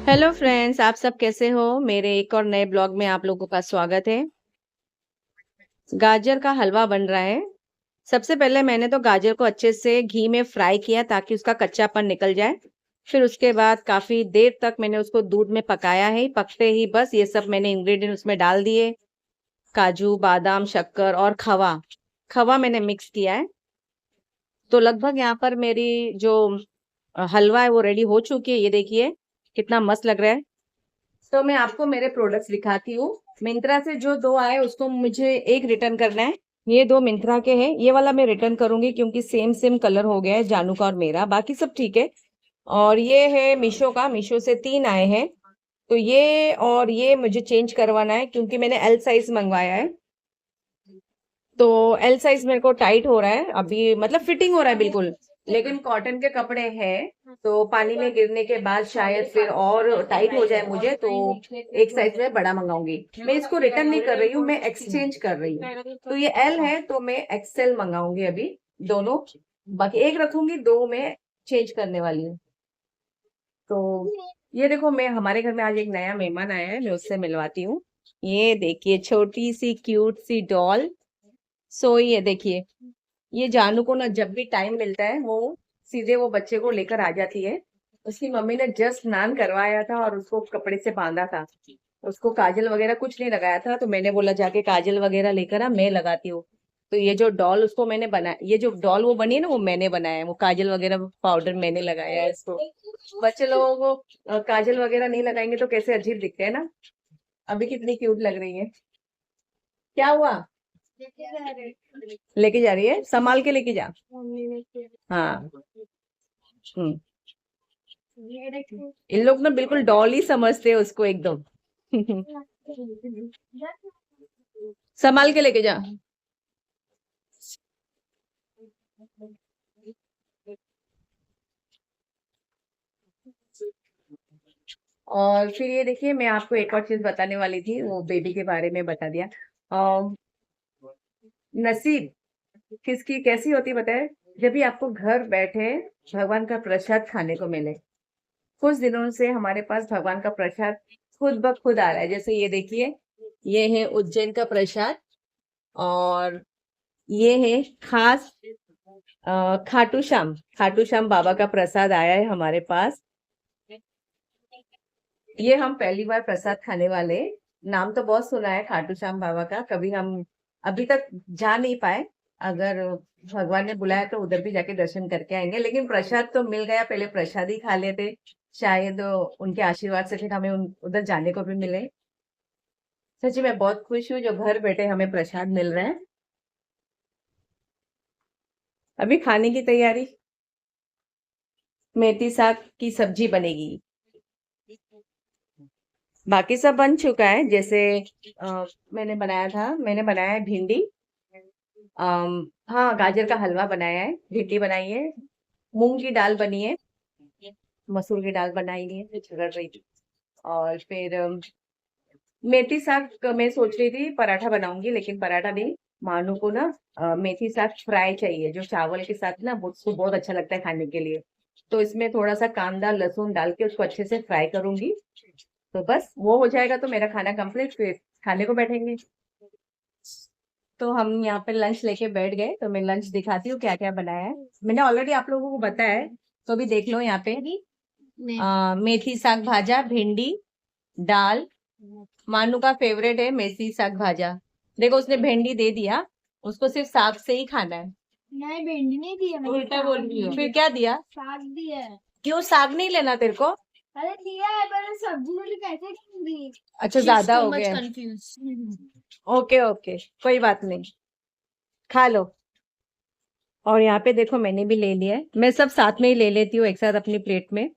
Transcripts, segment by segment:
Hello friends, आप सब कैसे हो? मेरे एक और नए ब्लॉग में आप लोगों का स्वागत है। गाजर का हलवा बन रहा है। सबसे पहले मैंने तो गाजर को अच्छे से घी में फ्राई किया ताकि उसका कच्चापन निकल जाए। फिर उसके बाद काफ़ी देर तक मैंने उसको दूध में पकाया है। पकते ही बस ये सब मैंने इंग्रेडिएंट उसमें डाल दिए। काजू, बादाम, शक्कर और खवा। खवा मैंने मिक्स किया है। तो लगभग यहाँ पर मेरी जो हलवा है वो रेडी हो चुकी है। ये देखिए कितना मस्त लग रहा है। तो मैं आपको मेरे प्रोडक्ट्स दिखाती हूँ। मिंत्रा से जो दो आए उसको मुझे एक रिटर्न करना है। ये दो मिंत्रा के हैं। ये वाला मैं रिटर्न करूंगी क्योंकि सेम सेम कलर हो गया है जानू का और मेरा। बाकी सब ठीक है। और ये है मीशो का। मीशो से तीन आए हैं। तो ये और ये मुझे चेंज करवाना है क्योंकि मैंने एल साइज मंगवाया है। तो एल साइज मेरे को टाइट हो रहा है अभी, मतलब फिटिंग हो रहा है बिल्कुल। लेकिन कॉटन के कपड़े हैं तो पानी में गिरने के बाद शायद फिर और टाइट हो जाए मुझे, तो एक साइज में बड़ा मंगाऊंगी। मैं इसको रिटर्न नहीं कर रही हूँ, मैं एक्सचेंज कर रही हूँ। तो ये एल है तो मैं एक्सएल मंगाऊंगी अभी दोनों। बाकी एक रखूंगी, दो में चेंज करने वाली हूँ। तो ये देखो, मैं हमारे घर में आज एक नया मेहमान आया है, मैं उससे मिलवाती हूँ। ये देखिए छोटी सी क्यूट सी डॉल सोई है। देखिए ये जानू को ना जब भी टाइम मिलता है वो सीधे वो बच्चे को लेकर आ जाती है। उसकी मम्मी ने जस्ट स्नान करवाया था और उसको कपड़े से बांधा था। उसको काजल वगैरह कुछ नहीं लगाया था, तो मैंने बोला जाके काजल वगैरह लेकर आ, मैं लगाती हूँ। तो ये जो डॉल उसको मैंने बनाया, ये जो डॉल वो बनी है ना वो मैंने बनाया है। वो काजल वगैरह पाउडर मैंने लगाया है इसको। बच्चे लोगों को काजल वगैरह नहीं लगाएंगे तो कैसे अजीब दिखते हैं ना। अभी कितनी क्यूट लग रही है। क्या हुआ? लेके जा रही है, संभाल के लेके जा। हाँ। हम्म। इन लोग ना बिल्कुल डॉल ही समझते हैं उसको एकदम। संभाल के लेके जा। और फिर ये देखिए, मैं आपको एक और चीज बताने वाली थी, वो बेबी के बारे में बता दिया। अ, नसीब किसकी कैसी होती बताए, जब भी आपको घर बैठे भगवान का प्रसाद खाने को मिले। कुछ दिनों से हमारे पास भगवान का प्रसाद खुद ब खुद आ रहा है। जैसे ये देखिए, ये है उज्जैन का प्रसाद। और ये है खास खाटू श्याम बाबा का प्रसाद आया है हमारे पास। ये हम पहली बार प्रसाद खाने वाले। नाम तो बहुत सुना है खाटू श्याम बाबा का, कभी हम अभी तक जा नहीं पाए। अगर भगवान ने बुलाया तो उधर भी जाके दर्शन करके आएंगे, लेकिन प्रसाद तो मिल गया, पहले प्रसाद ही खा लेते। शायद उनके आशीर्वाद से फिर हमें उधर जाने को भी मिले। सच्ची मैं बहुत खुश हूँ जो घर बैठे हमें प्रसाद मिल रहा है। अभी खाने की तैयारी, मेथी साग की सब्जी बनेगी। बाकी सब बन चुका है। जैसे मैंने बनाया है भिंडी। हाँ, गाजर का हलवा बनाया है, भिंडी बनाई है, मूंग की दाल बनी है, मसूर की दाल बनाई है, रगड़ रही थी। और फिर मेथी साग का मैं सोच रही थी पराठा बनाऊंगी, लेकिन पराठा नहीं, मानू को ना मेथी साग फ्राई चाहिए, जो चावल के साथ ना उसको बहुत अच्छा लगता है खाने के लिए। तो इसमें थोड़ा सा कांदा लहसुन डाल के उसको अच्छे से फ्राई करूंगी। तो बस वो हो जाएगा तो मेरा खाना कंप्लीट, फिर खाने को बैठेंगे। तो हम यहाँ पे लंच लेके बैठ गए, तो मैं लंच दिखाती हूँ क्या क्या बनाया है। मैंने ऑलरेडी आप लोगों को बताया है, तो अभी देख लो यहाँ पे। मेथी साग भाजा, भिंडी, दाल। मानू का फेवरेट है मेथी साग भाजा। देखो उसने भिंडी दे दिया, उसको सिर्फ साग से ही खाना है। नहीं, भिंडी नहीं दी है, उल्टा बोल रही हो। फिर क्या दिया? साग दिया है। क्यों साग नहीं लेना तेरे को? अरे दिया है पर सब्जी वाली कैसे दी? अच्छा, ज्यादा हो गया। कंफ्यूज। ओके ओके, कोई बात नहीं, खा लो। और यहाँ पे देखो मैंने भी ले लिया है, मैं सब साथ में ही ले लेती हूँ एक साथ अपनी प्लेट में।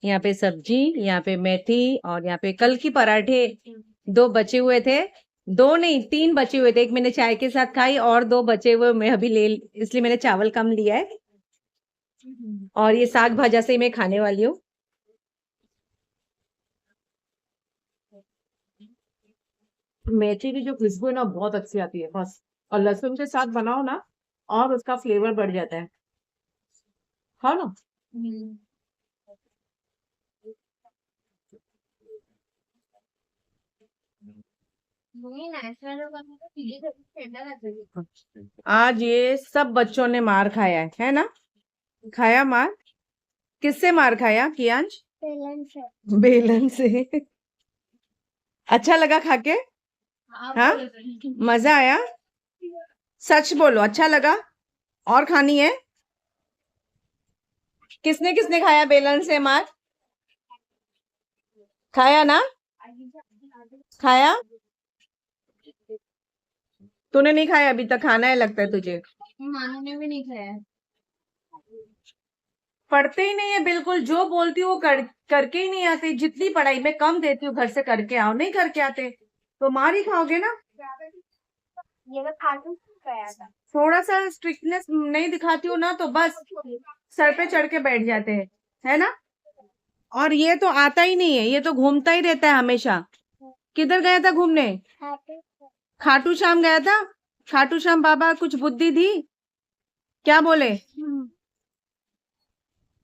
यहाँ पे सब्जी, यहाँ पे मेथी, और यहाँ पे कल की पराठे दो बचे हुए थे। दो नहीं, तीन बचे हुए थे, एक मैंने चाय के साथ खाई और दो बचे हुए मैं अभी ले, इसलिए मैंने चावल कम लिया है। और ये साग भाजा से ही मैं खाने वाली हूँ। मेथी की जो खुशबू है ना बहुत अच्छी आती है बस। और लहसुन के साथ बनाओ ना, और उसका फ्लेवर बढ़ जाता है। हाँ ना। नहीं नेशनल करने तो पीली ठंडा लगता है। आज ये सब बच्चों ने मार खाया है ना? खाया मार? किससे मार खाया कियांश? बेलन से। बेलन से। अच्छा लगा खा के? आप हाँ? बोलो तो। मजा आया? सच बोलो, अच्छा लगा? और खानी है? किसने किसने खाया बेलन से मार? खाया ना? खाया? तूने नहीं खाया अभी तक, खाना है लगता है तुझे। मानू ने भी नहीं खाया। पढ़ते ही नहीं है बिल्कुल, जो बोलती हूँ वो करके ही नहीं आते। जितनी पढ़ाई में कम देती हूँ घर से करके आओ, नहीं करके आते तो मार ही खाओगे ना। ये तो कार्टून खाया था। थोड़ा सा स्ट्रिक्टनेस नहीं दिखाती हूँ ना तो बस सर पे चढ़ के बैठ जाते हैं, है ना? और ये तो आता ही नहीं है, ये तो घूमता ही रहता है हमेशा। किधर गया था घूमने? खाटू श्याम गया था? खाटू श्याम बाबा कुछ बुद्धि दी? क्या बोले?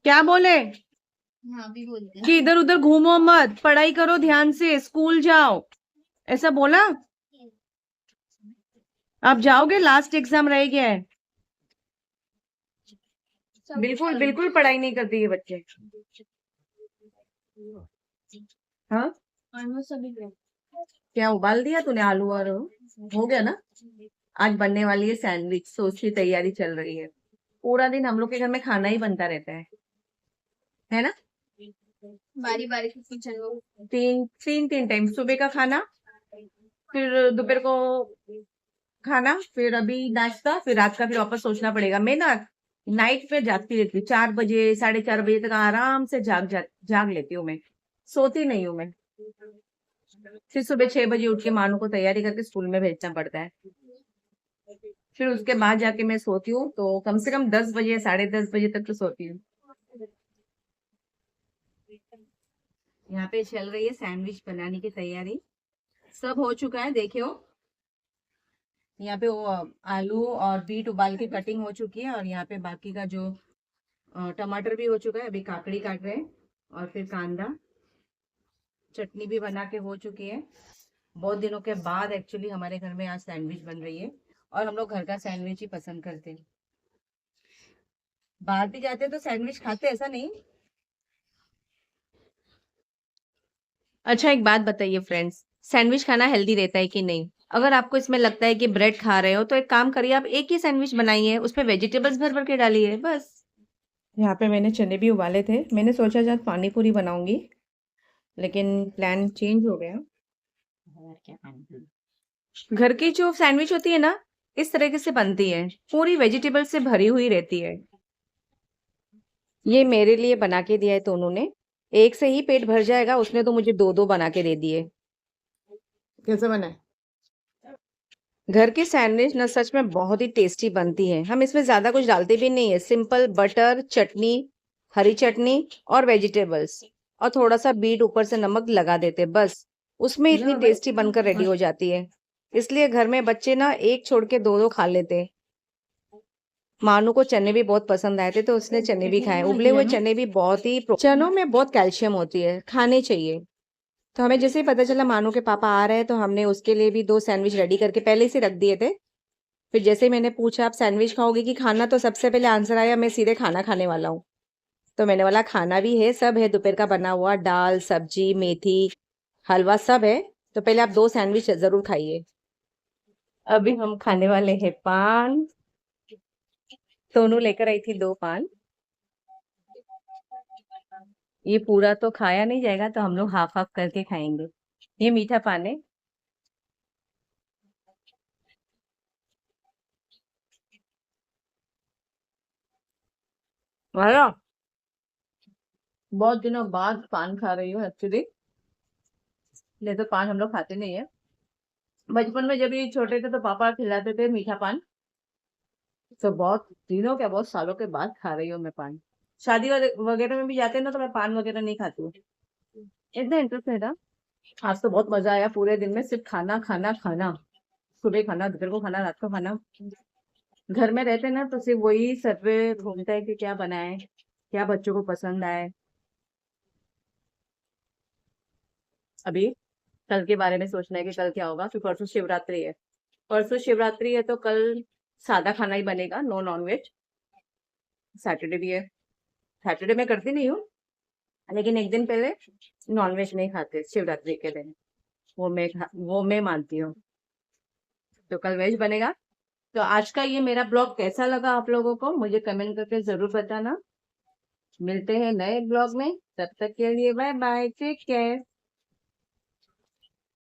क्या बोले? हाँ भी बोलते कि इधर उधर घूमो मत, पढ़ाई करो ध्यान से, स्कूल जाओ, ऐसा बोला? आप जाओगे? लास्ट एग्जाम रह गया है। बिल्कुल बिल्कुल पढ़ाई नहीं करते ये बच्चे। हाँ, सभी क्या उबाल दिया तूने आलू? और हो गया ना? आज बनने वाली है सैंडविच, तो उसकी तैयारी चल रही है। पूरा दिन हम लोग के घर में खाना ही बनता रहता है ना? बारी बारी से किचन में। तीन टाइम, सुबह का खाना, फिर दोपहर को खाना, फिर अभी नाश्ता, फिर रात का फिर वापस सोचना पड़ेगा। मैं ना नाइट पे जागती रहती हूँ, 4 बजे 4:30 बजे तक आराम से जाग लेती हूँ मैं, सोती नहीं हूँ मैं। फिर सुबह 6 बजे उठ के मानू को तैयारी करके स्कूल में भेजना पड़ता है। फिर उसके बाद जाके मैं सोती हूँ, तो कम से कम 10 बजे 10:30 बजे तक तो सोती हूँ। यहाँ पे चल रही है सैंडविच बनाने की तैयारी, सब हो चुका है देखियो। यहाँ पे वो आलू और बीट उबाल के कटिंग हो चुकी है, और यहाँ पे बाकी का जो टमाटर भी हो चुका है, अभी काकड़ी काट रहे हैं, और फिर कांदा, चटनी भी बना के हो चुकी है। बहुत दिनों के बाद एक्चुअली हमारे घर में आज सैंडविच बन रही है, और हम लोग घर का सैंडविच ही पसंद करते हैं। बाहर भी जाते हैं तो सैंडविच खाते, ऐसा नहीं। अच्छा एक बात बताइए फ्रेंड्स, सैंडविच खाना हेल्दी रहता है कि नहीं? अगर आपको इसमें लगता है कि ब्रेड खा रहे हो तो एक काम करिए, आप एक ही सैंडविच बनाइए, उसमें वेजिटेबल्स भर भर के डालिए बस। यहाँ पे मैंने चने भी उबाले थे, मैंने सोचा आज पानी पूरी बनाऊंगी, लेकिन प्लान चेंज हो गया। घर की जो सैंडविच होती है ना, इस तरीके से बनती है, पूरी वेजिटेबल से भरी हुई रहती है। ये मेरे लिए बना के दिया है तोनू ने, एक से ही पेट भर जाएगा, उसने तो मुझे 2-2 बना के दे दिए। कैसे बना है? घर की सैंडविच ना सच में बहुत ही टेस्टी बनती है। हम इसमें ज्यादा कुछ डालते भी नहीं है, सिंपल बटर, चटनी, हरी चटनी और वेजिटेबल्स, और थोड़ा सा बीट ऊपर से नमक लगा देते, बस उसमें इतनी टेस्टी बनकर रेडी हो जाती है। इसलिए घर में बच्चे ना एक छोड़ के 2-2 खा लेते। मानू को चने भी बहुत पसंद आए थे तो उसने चने भी खाए। उबले हुए चने भी बहुत ही चनों में बहुत कैल्शियम होती है, खाने चाहिए। तो हमें जैसे ही पता चला मानू के पापा आ रहे हैं, तो हमने उसके लिए भी 2 सैंडविच रेडी करके पहले से रख दिए थे। फिर जैसे ही मैंने पूछा आप सैंडविच खाओगे कि खाना, तो सबसे पहले आंसर आया मैं सीधे खाना खाने वाला हूँ। तो मैंने बोला खाना भी है, सब है, दोपहर का बना हुआ दाल सब्जी मेथी हलवा सब है, तो पहले आप 2 सैंडविच जरूर खाइए। अभी हम खाने वाले हैं पान। सोनू लेकर आई थी 2 पान। ये पूरा तो खाया नहीं जाएगा, तो हम लोग हाफ हाफ करके खाएंगे। ये मीठा पान है। वाह, बहुत दिनों बाद पान खा रही हूँ एक्चुअली, नहीं तो पान हम लोग खाते नहीं है। बचपन में जब ये छोटे थे तो पापा खिलाते थे मीठा पान, तो बहुत दिनों के, बहुत सालों के बाद खा रही हूँ मैं पान। शादी वगैरह में भी जाते हैं ना, तो मैं पान वगैरह नहीं खाती हूँ, इतना इंटरेस्ट है ना। आज तो बहुत मजा आया, पूरे दिन में सिर्फ खाना खाना खाना, सुबह खाना, दोपहर को खाना, रात को खाना। घर में रहते ना तो सिर्फ वही सर पे घूमता है कि क्या बनाए, क्या बच्चों को पसंद आए। अभी कल के बारे में सोचना है कि कल क्या होगा, फिर परसों शिवरात्रि है। परसों शिवरात्रि है तो कल सादा खाना ही बनेगा, नो नॉनवेज। सैटरडे भी है। सैटरडे मैं करती नहीं हूँ, लेकिन एक दिन पहले नॉनवेज नहीं खाते शिवरात्रि के दिन, वो मैं मानती हूँ। तो कल वेज बनेगा। तो आज का ये मेरा ब्लॉग कैसा लगा आप लोगों को, मुझे कमेंट करके जरूर बताना। मिलते हैं नए ब्लॉग में, तब तक के लिए बाय बाय, टेक केयर।